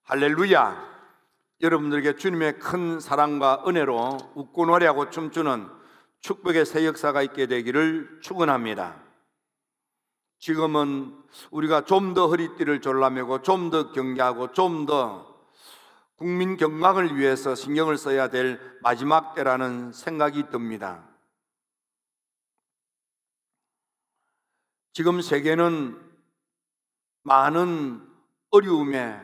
할렐루야! 여러분들에게 주님의 큰 사랑과 은혜로 웃고 노래하고 춤추는 축복의 새 역사가 있게 되기를 축원합니다. 지금은 우리가 좀 더 허리띠를 졸라매고 좀 더 경계하고 좀 더 국민 건강을 위해서 신경을 써야 될 마지막 때라는 생각이 듭니다. 지금 세계는 많은 어려움에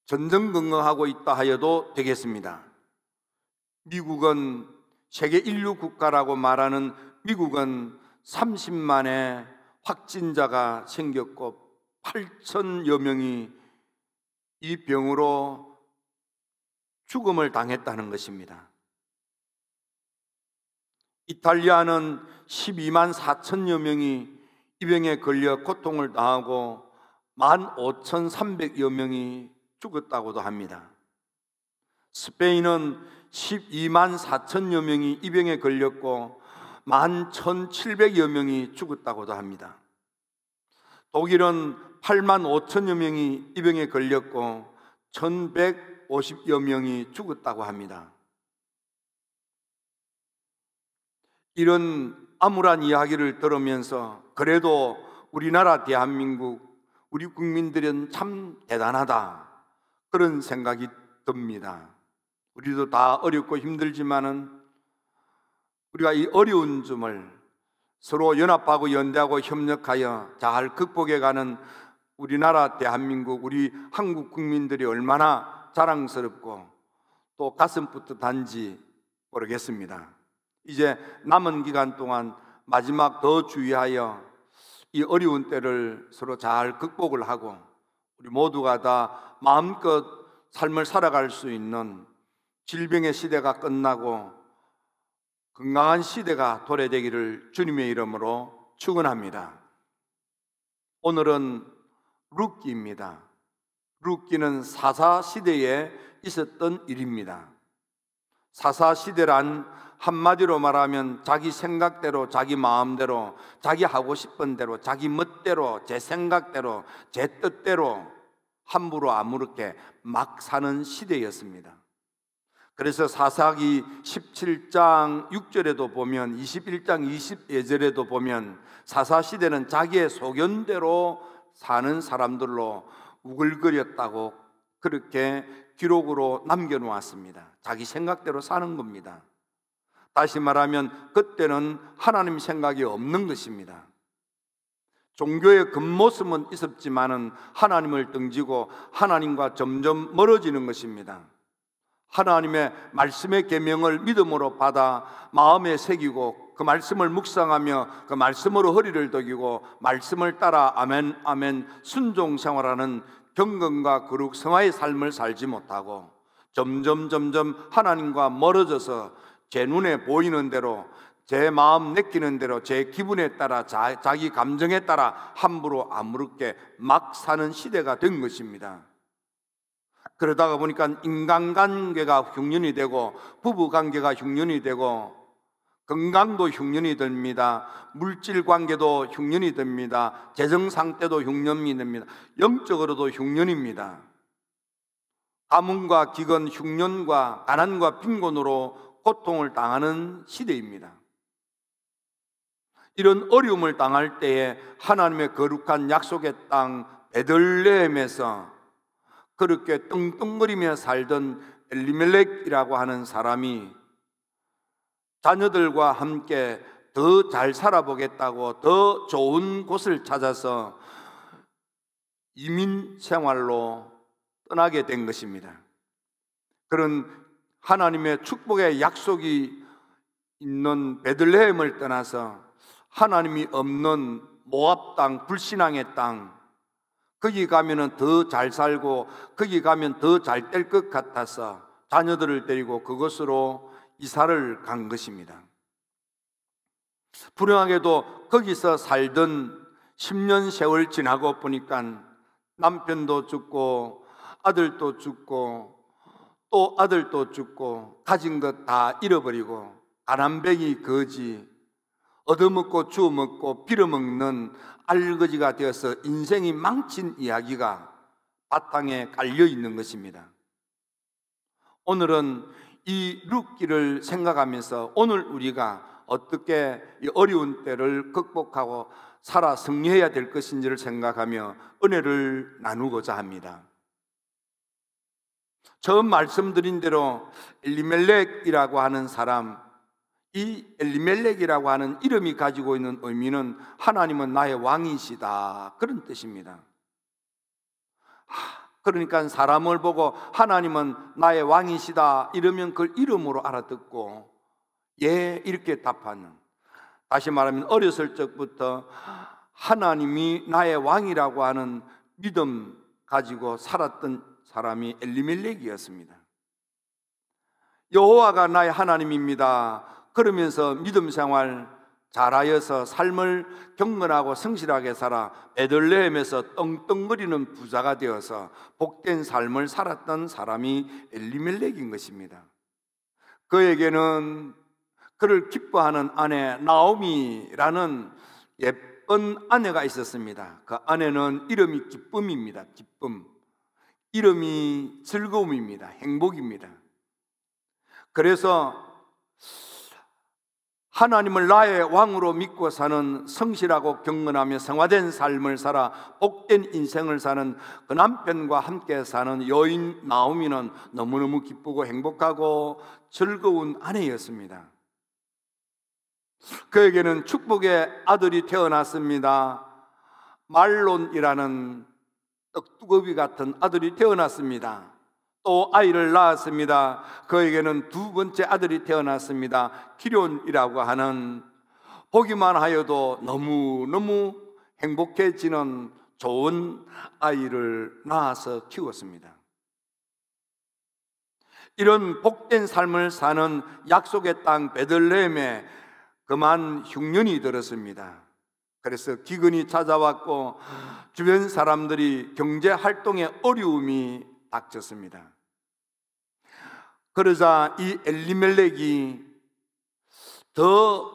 전전긍긍하고 있다 하여도 되겠습니다. 미국은 세계 인류 국가라고 말하는 미국은 30만의 확진자가 생겼고 8천여 명이 이 병으로 죽음을 당했다는 것입니다. 이탈리아는 12만 4천여 명이 이 병에 걸려 고통을 당하고 15,300여 명이 죽었다고도 합니다. 스페인은 12만 4천여 명이 이 병에 걸렸고 11,700여 명이 죽었다고도 합니다. 독일은 8만 5천여 명이 이 병에 걸렸고 1,150여 명이 죽었다고 합니다. 이런 암울한 이야기를 들으면서 그래도 우리나라 대한민국 우리 국민들은 참 대단하다 그런 생각이 듭니다. 우리도 다 어렵고 힘들지만은 우리가 이 어려운 점을 서로 연합하고 연대하고 협력하여 잘 극복해가는 우리나라 대한민국 우리 한국 국민들이 얼마나 자랑스럽고 또 가슴 뿌듯한지 모르겠습니다. 이제 남은 기간 동안 마지막 더 주의하여 이 어려운 때를 서로 잘 극복을 하고 우리 모두가 다 마음껏 삶을 살아갈 수 있는 질병의 시대가 끝나고 건강한 시대가 도래되기를 주님의 이름으로 축원합니다. 오늘은 룻기입니다. 룻기는 사사시대에 있었던 일입니다. 사사시대란 한마디로 말하면 자기 생각대로 자기 마음대로 자기 하고 싶은 대로 자기 멋대로 제 생각대로 제 뜻대로 함부로 아무렇게 막 사는 시대였습니다. 그래서 사사기 17장 6절에도 보면 21장 22절에도 보면 사사시대는 자기의 소견대로 사는 사람들로 우글거렸다고 그렇게 기록으로 남겨놓았습니다. 자기 생각대로 사는 겁니다. 다시 말하면 그때는 하나님 생각이 없는 것입니다. 종교의 겉모습은 있었지만은 하나님을 등지고 하나님과 점점 멀어지는 것입니다. 하나님의 말씀의 계명을 믿음으로 받아 마음에 새기고 그 말씀을 묵상하며 그 말씀으로 허리를 독이고 말씀을 따라 아멘 아멘 순종 생활하는 경건과 거룩 성화의 삶을 살지 못하고 점점 하나님과 멀어져서 제 눈에 보이는 대로 제 마음 내키는 대로 제 기분에 따라 자기 감정에 따라 함부로 아무렇게 막 사는 시대가 된 것입니다. 그러다가 보니까 인간관계가 흉년이 되고 부부관계가 흉년이 되고 건강도 흉년이 됩니다. 물질관계도 흉년이 됩니다. 재정상태도 흉년이 됩니다. 영적으로도 흉년입니다. 가뭄과 기근, 흉년과 가난과 빈곤으로 고통을 당하는 시대입니다. 이런 어려움을 당할 때에 하나님의 거룩한 약속의 땅 베들레헴에서 그렇게 떵떵거리며 살던 엘리멜렉이라고 하는 사람이 자녀들과 함께 더 잘 살아보겠다고 더 좋은 곳을 찾아서 이민 생활로 떠나게 된 것입니다. 그런 하나님의 축복의 약속이 있는 베들레헴을 떠나서 하나님이 없는 모압 땅, 불신앙의 땅, 거기 가면은 더 잘 살고 거기 가면 더 잘 될 것 같아서 자녀들을 데리고 그곳으로 이사를 간 것입니다. 불행하게도 거기서 살던 10년 세월 지나고 보니까 남편도 죽고 아들도 죽고 또 아들도 죽고 가진 것 다 잃어버리고 가난뱅이 거지 얻어먹고 주워먹고 빌어먹는 알거지가 되어서 인생이 망친 이야기가 바탕에 깔려 있는 것입니다. 오늘은 이 룻기를 생각하면서 오늘 우리가 어떻게 이 어려운 때를 극복하고 살아 승리해야 될 것인지를 생각하며 은혜를 나누고자 합니다. 처음 말씀드린 대로 엘리멜렉이라고 하는 사람, 이 엘리멜렉이라고 하는 이름이 가지고 있는 의미는 하나님은 나의 왕이시다, 그런 뜻입니다. 그러니까 사람을 보고 하나님은 나의 왕이시다 이러면 그걸 이름으로 알아듣고 예 이렇게 답하는, 다시 말하면 어렸을 적부터 하나님이 나의 왕이라고 하는 믿음 가지고 살았던 사람이 엘리멜렉이었습니다. 여호와가 나의 하나님입니다 그러면서 믿음 생활 잘하여서 삶을 경건하고 성실하게 살아 베들레헴에서 떵떵거리는 부자가 되어서 복된 삶을 살았던 사람이 엘리멜렉인 것입니다. 그에게는 그를 기뻐하는 아내 나오미라는 예쁜 아내가 있었습니다. 그 아내는 이름이 기쁨입니다. 기쁨. 이름이 즐거움입니다. 행복입니다. 그래서 하나님을 나의 왕으로 믿고 사는 성실하고 경건하며 성화된 삶을 살아 복된 인생을 사는 그 남편과 함께 사는 여인 나오미는 너무너무 기쁘고 행복하고 즐거운 아내였습니다. 그에게는 축복의 아들이 태어났습니다. 말론이라는 떡두꺼비 같은 아들이 태어났습니다. 또 아이를 낳았습니다. 그에게는 두 번째 아들이 태어났습니다. 기련이라고 하는 보기만 하여도 너무너무 행복해지는 좋은 아이를 낳아서 키웠습니다. 이런 복된 삶을 사는 약속의 땅 베들레헴에 그만 흉년이 들었습니다. 그래서 기근이 찾아왔고 주변 사람들이 경제 활동에 어려움이 닥쳤습니다. 그러자 이 엘리멜렉이 더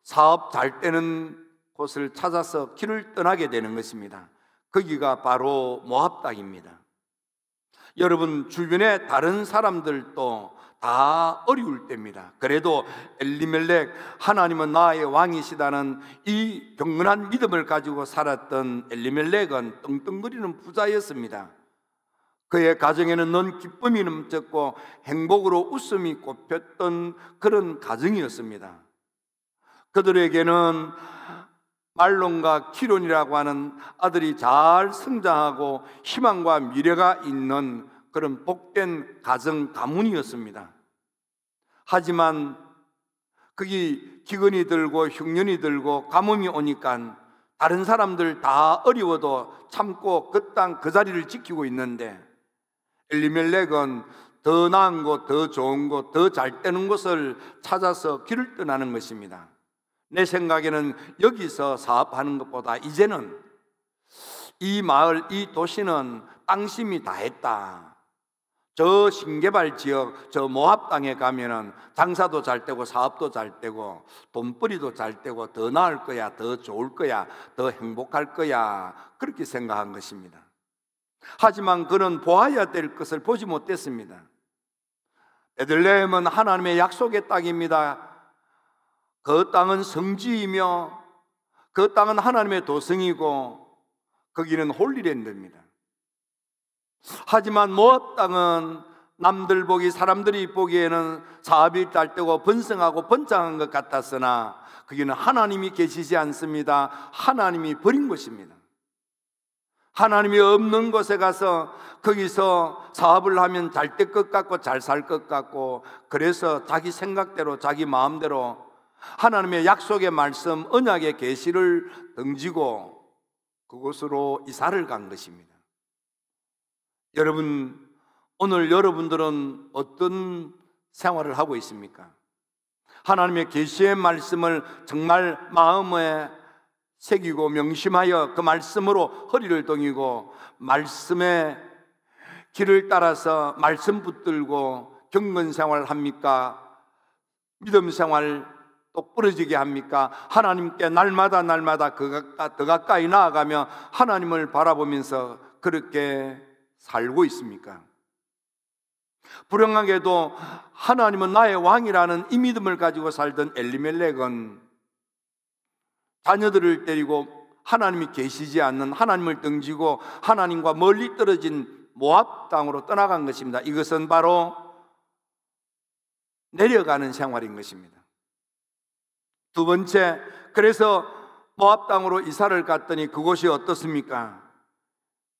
사업 잘 되는 곳을 찾아서 길을 떠나게 되는 것입니다. 거기가 바로 모압 땅입니다. 여러분 주변에 다른 사람들도 다 어려울 때입니다. 그래도 엘리멜렉 하나님은 나의 왕이시다는 이 경건한 믿음을 가지고 살았던 엘리멜렉은 떵떵거리는 부자였습니다. 그의 가정에는 넌 기쁨이 넘쳤고 행복으로 웃음이 꽃폈던 그런 가정이었습니다. 그들에게는 말론과 키론이라고 하는 아들이 잘 성장하고 희망과 미래가 있는 그런 복된 가정 가문이었습니다. 하지만 거기 기근이 들고 흉년이 들고 가뭄이 오니까 다른 사람들 다 어려워도 참고 그 땅 그 자리를 지키고 있는데 엘리멜렉은 더 나은 곳, 더 좋은 곳, 더 잘 되는 곳을 찾아서 길을 떠나는 것입니다. 내 생각에는 여기서 사업하는 것보다 이제는 이 마을, 이 도시는 땅심이 다 했다. 저 신개발 지역, 저 모압 땅에 가면은 장사도 잘 되고 사업도 잘 되고 돈벌이도 잘 되고 더 나을 거야, 더 좋을 거야, 더 행복할 거야, 그렇게 생각한 것입니다. 하지만 그는 보아야 될 것을 보지 못했습니다. 베들레헴은 하나님의 약속의 땅입니다. 그 땅은 성지이며 그 땅은 하나님의 도성이고 거기는 홀리랜드입니다. 하지만 모압 땅은 남들 보기, 사람들이 보기에는 사업이 잘 되고 번성하고 번창한 것 같았으나 거기는 하나님이 계시지 않습니다. 하나님이 버린 곳입니다. 하나님이 없는 곳에 가서 거기서 사업을 하면 잘 될 것 같고 잘 살 것 같고, 그래서 자기 생각대로 자기 마음대로 하나님의 약속의 말씀, 언약의 계시를 던지고 그곳으로 이사를 간 것입니다. 여러분, 오늘 여러분들은 어떤 생활을 하고 있습니까? 하나님의 계시의 말씀을 정말 마음에 새기고 명심하여 그 말씀으로 허리를 동이고 말씀의 길을 따라서 말씀 붙들고 경건 생활을 합니까? 믿음 생활 똑부러지게 합니까? 하나님께 날마다 더 가까이 나아가며 하나님을 바라보면서 그렇게 살고 있습니까? 불행하게도 하나님은 나의 왕이라는 이 믿음을 가지고 살던 엘리멜렉은 자녀들을 데리고 하나님이 계시지 않는, 하나님을 등지고 하나님과 멀리 떨어진 모압 땅으로 떠나간 것입니다. 이것은 바로 내려가는 생활인 것입니다. 두 번째, 그래서 모압 땅으로 이사를 갔더니 그곳이 어떻습니까?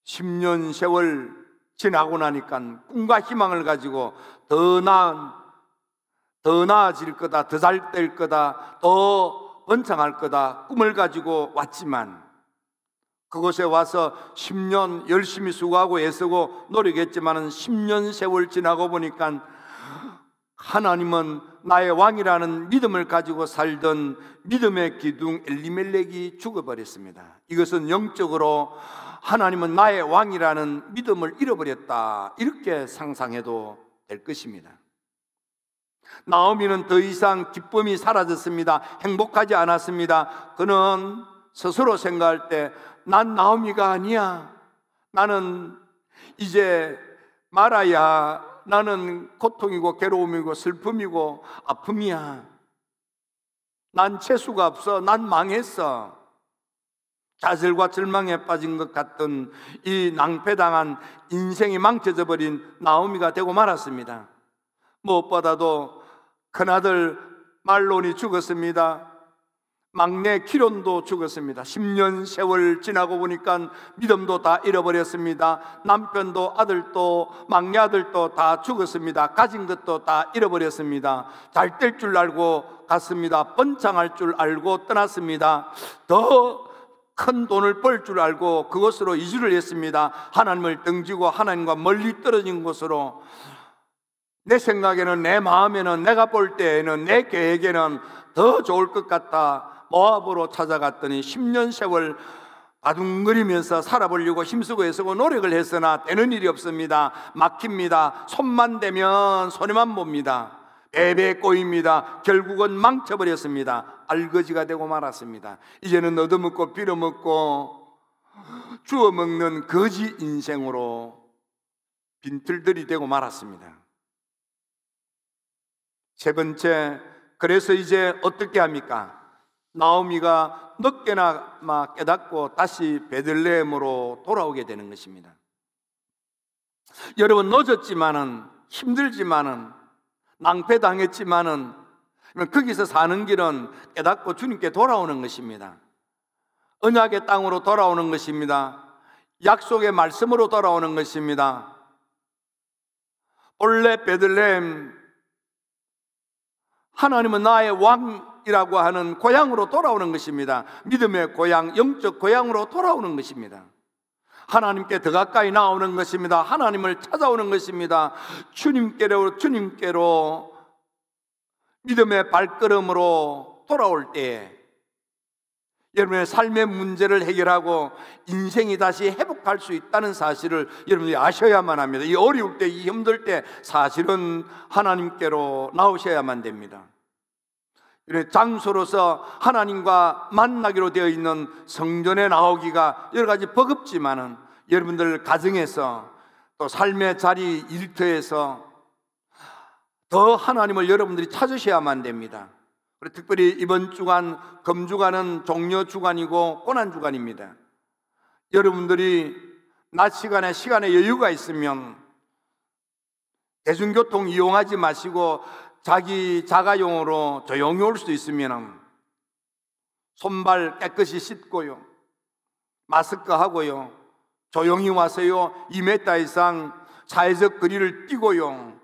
10년 세월 지나고 나니까 꿈과 희망을 가지고 더 나아질 거다, 더 잘 될 거다, 더 번창할 거다 꿈을 가지고 왔지만, 그곳에 와서 10년 열심히 수고하고 애쓰고 노력했지만은 10년 세월 지나고 보니까 하나님은 나의 왕이라는 믿음을 가지고 살던 믿음의 기둥 엘리멜렉이 죽어버렸습니다. 이것은 영적으로 하나님은 나의 왕이라는 믿음을 잃어버렸다, 이렇게 상상해도 될 것입니다. 나오미는 더 이상 기쁨이 사라졌습니다. 행복하지 않았습니다. 그는 스스로 생각할 때 난 나오미가 아니야. 나는 이제 말아야. 나는 고통이고 괴로움이고 슬픔이고 아픔이야. 난 재수가 없어. 난 망했어. 좌절과 절망에 빠진 것 같던 이 낭패당한 인생이 망쳐져 버린 나오미가 되고 말았습니다. 무엇보다도 큰아들 말론이 죽었습니다. 막내 기론도 죽었습니다. 10년 세월 지나고 보니까 믿음도 다 잃어버렸습니다. 남편도 아들도 막내 아들도 다 죽었습니다. 가진 것도 다 잃어버렸습니다. 잘 될 줄 알고 갔습니다. 번창할 줄 알고 떠났습니다. 더 큰 돈을 벌 줄 알고 그것으로 이주를 했습니다. 하나님을 등지고 하나님과 멀리 떨어진 곳으로. 내 생각에는, 내 마음에는, 내가 볼 때에는, 내 계획에는 더 좋을 것 같다. 모압으로 찾아갔더니 10년 세월 아둥거리면서 살아보려고 힘쓰고 애쓰고 노력을 했으나 되는 일이 없습니다. 막힙니다. 손만 대면 손해만 봅니다. 배배 꼬입니다. 결국은 망쳐버렸습니다. 알거지가 되고 말았습니다. 이제는 얻어먹고 빌어먹고 주워먹는 거지 인생으로 빈털들이 되고 말았습니다. 세 번째, 그래서 이제 어떻게 합니까? 나오미가 늦게나마 깨닫고 다시 베들레헴으로 돌아오게 되는 것입니다. 여러분, 늦었지만은, 힘들지만은, 낭패당했지만은, 거기서 사는 길은 깨닫고 주님께 돌아오는 것입니다. 언약의 땅으로 돌아오는 것입니다. 약속의 말씀으로 돌아오는 것입니다. 본래 베들레헴, 하나님은 나의 왕이라고 하는 고향으로 돌아오는 것입니다. 믿음의 고향, 영적 고향으로 돌아오는 것입니다. 하나님께 더 가까이 나오는 것입니다. 하나님을 찾아오는 것입니다. 주님께로 믿음의 발걸음으로 돌아올 때에 여러분의 삶의 문제를 해결하고 인생이 다시 회복할 수 있다는 사실을 여러분이 아셔야만 합니다. 이 어려울 때, 이 힘들 때 사실은 하나님께로 나오셔야만 됩니다. 장소로서 하나님과 만나기로 되어 있는 성전에 나오기가 여러 가지 버겁지만은 여러분들 가정에서 또 삶의 자리 일터에서 더 하나님을 여러분들이 찾으셔야만 됩니다. 그리고 특별히 이번 주간, 금주간은 종려 주간이고 고난 주간입니다. 여러분들이 낮 시간에 여유가 있으면 대중교통 이용하지 마시고 자기 자가용으로 조용히 올 수 있으면 손발 깨끗이 씻고요, 마스크 하고요, 조용히 와서요 2m 이상 사회적 거리를 띄고요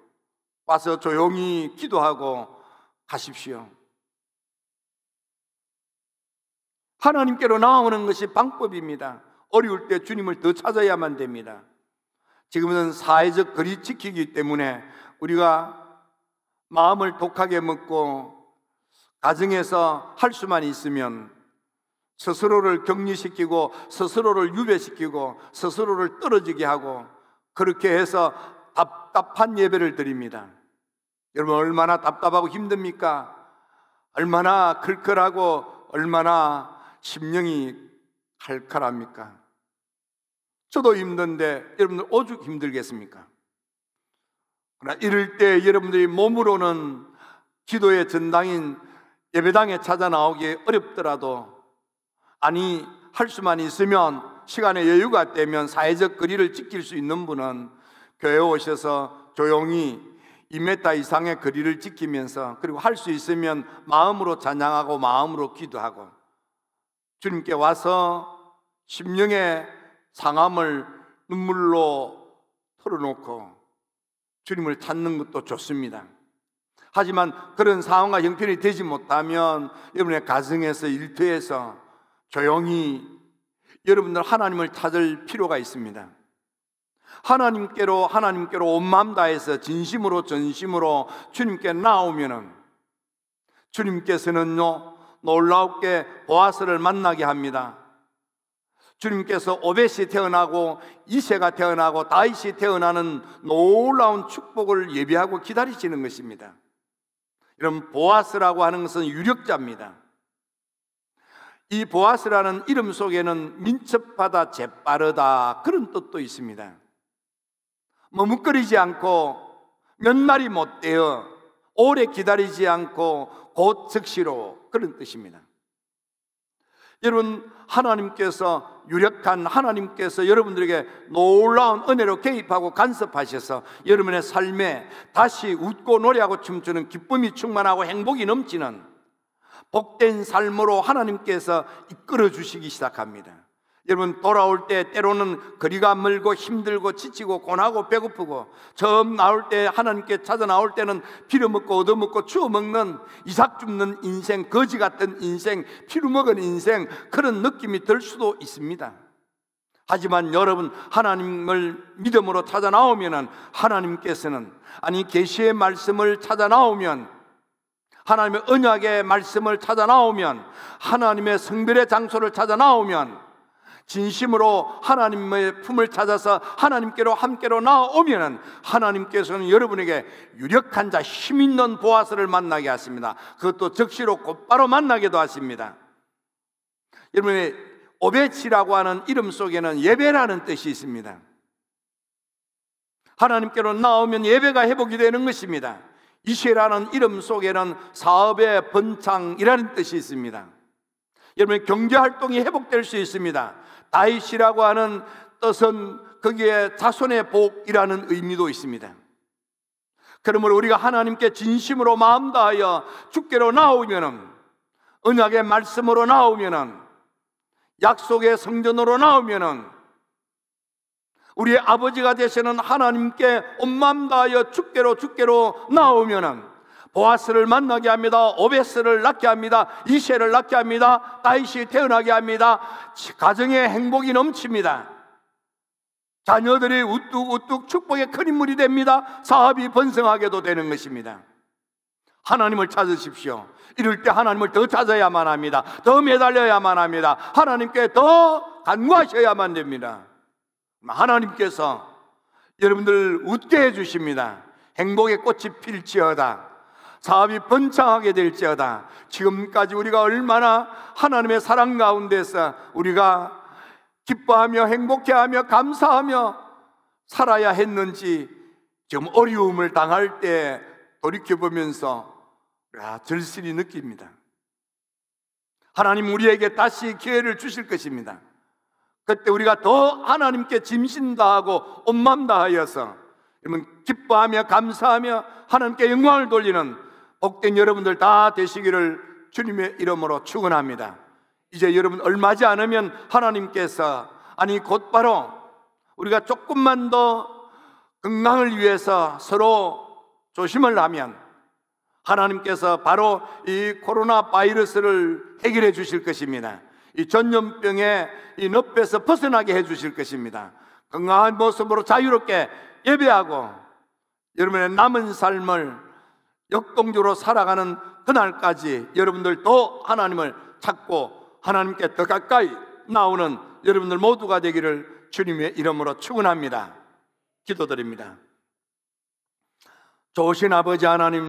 와서 조용히 기도하고 가십시오. 하나님께로 나오는 것이 방법입니다. 어려울 때 주님을 더 찾아야만 됩니다. 지금은 사회적 거리 지키기 때문에 우리가 마음을 독하게 먹고 가정에서 할 수만 있으면 스스로를 격리시키고 스스로를 유배시키고 스스로를 떨어지게 하고 그렇게 해서 답답한 예배를 드립니다. 여러분, 얼마나 답답하고 힘듭니까? 얼마나 클클하고 얼마나 심령이 칼칼합니까? 저도 힘든데 여러분들 오죽 힘들겠습니까? 그러나 이럴 때 여러분들이 몸으로는 기도의 전당인 예배당에 찾아 나오기 어렵더라도, 아니 할 수만 있으면 시간의 여유가 되면 사회적 거리를 지킬 수 있는 분은 교회에 오셔서 조용히 2m 이상의 거리를 지키면서, 그리고 할 수 있으면 마음으로 찬양하고 마음으로 기도하고 주님께 와서 심령의 상함을 눈물로 털어놓고 주님을 찾는 것도 좋습니다. 하지만 그런 상황과 형편이 되지 못하면 여러분의 가정에서, 일터에서 조용히 여러분들 하나님을 찾을 필요가 있습니다. 하나님께로 온 마음 다해서 진심으로 전심으로 주님께 나오면은 주님께서는요 놀랍게 보아스를 만나게 합니다. 주님께서 오벳이 태어나고 이새가 태어나고 다윗이 태어나는 놀라운 축복을 예비하고 기다리시는 것입니다. 이런 보아스라고 하는 것은 유력자입니다. 이 보아스라는 이름 속에는 민첩하다, 재빠르다 그런 뜻도 있습니다. 머뭇거리지 않고 몇 날이 못 되어 오래 기다리지 않고 곧 즉시로, 그런 뜻입니다. 여러분, 하나님께서 유력한 하나님께서 여러분들에게 놀라운 은혜로 개입하고 간섭하셔서 여러분의 삶에 다시 웃고 노래하고 춤추는 기쁨이 충만하고 행복이 넘치는 복된 삶으로 하나님께서 이끌어 주시기 시작합니다. 여러분, 돌아올 때 때로는 거리가 멀고 힘들고 지치고 고나고 배고프고, 처음 나올 때 하나님께 찾아 나올 때는 빌어먹고 얻어먹고 주워먹는 이삭 줍는 인생, 거지 같은 인생, 피로먹은 인생, 그런 느낌이 들 수도 있습니다. 하지만 여러분, 하나님을 믿음으로 찾아 나오면 하나님께서는, 아니 계시의 말씀을 찾아 나오면, 하나님의 언약의 말씀을 찾아 나오면, 하나님의 성별의 장소를 찾아 나오면, 진심으로 하나님의 품을 찾아서 하나님께로 함께로 나오면 하나님께서는 여러분에게 유력한 자, 힘 있는 보아스를 만나게 하십니다. 그것도 즉시로 곧바로 만나게도 하십니다. 여러분의 오벳이라고 하는 이름 속에는 예배라는 뜻이 있습니다. 하나님께로 나오면 예배가 회복이 되는 것입니다. 이새라는 이름 속에는 사업의 번창이라는 뜻이 있습니다. 여러분, 경제활동이 회복될 수 있습니다. 다윗이라고 하는 뜻은 거기에 자손의 복이라는 의미도 있습니다. 그러므로 우리가 하나님께 진심으로 마음 다하여 주께로 나오면은, 언약의 말씀으로 나오면은, 약속의 성전으로 나오면은, 우리의 아버지가 되시는 하나님께 온 마음 다하여 주께로 나오면은 보아스를 만나게 합니다. 오벳을 낳게 합니다. 이새를 낳게 합니다. 다윗이 태어나게 합니다. 가정의 행복이 넘칩니다. 자녀들이 우뚝우뚝 축복의 큰 인물이 됩니다. 사업이 번성하게도 되는 것입니다. 하나님을 찾으십시오. 이럴 때 하나님을 더 찾아야만 합니다. 더 매달려야만 합니다. 하나님께 더 간구하셔야만 됩니다. 하나님께서 여러분들 웃게 해주십니다. 행복의 꽃이 필지어다, 사업이 번창하게 될지어다. 지금까지 우리가 얼마나 하나님의 사랑 가운데서 우리가 기뻐하며 행복해하며 감사하며 살아야 했는지, 지금 어려움을 당할 때 돌이켜보면서 절실히 느낍니다. 하나님 우리에게 다시 기회를 주실 것입니다. 그때 우리가 더 하나님께 짐신 다하고 온 마음 다하여서 기뻐하며 감사하며 하나님께 영광을 돌리는 복된 여러분들 다 되시기를 주님의 이름으로 축원합니다. 이제 여러분 얼마지 않으면 하나님께서, 아니 곧바로 우리가 조금만 더 건강을 위해서 서로 조심을 하면 하나님께서 바로 이 코로나 바이러스를 해결해 주실 것입니다. 이 전염병의 이 늪에서 벗어나게 해 주실 것입니다. 건강한 모습으로 자유롭게 예배하고 여러분의 남은 삶을 역동적으로 살아가는 그날까지 여러분들 더 하나님을 찾고 하나님께 더 가까이 나오는 여러분들 모두가 되기를 주님의 이름으로 축원합니다. 기도드립니다. 좋으신 아버지 하나님,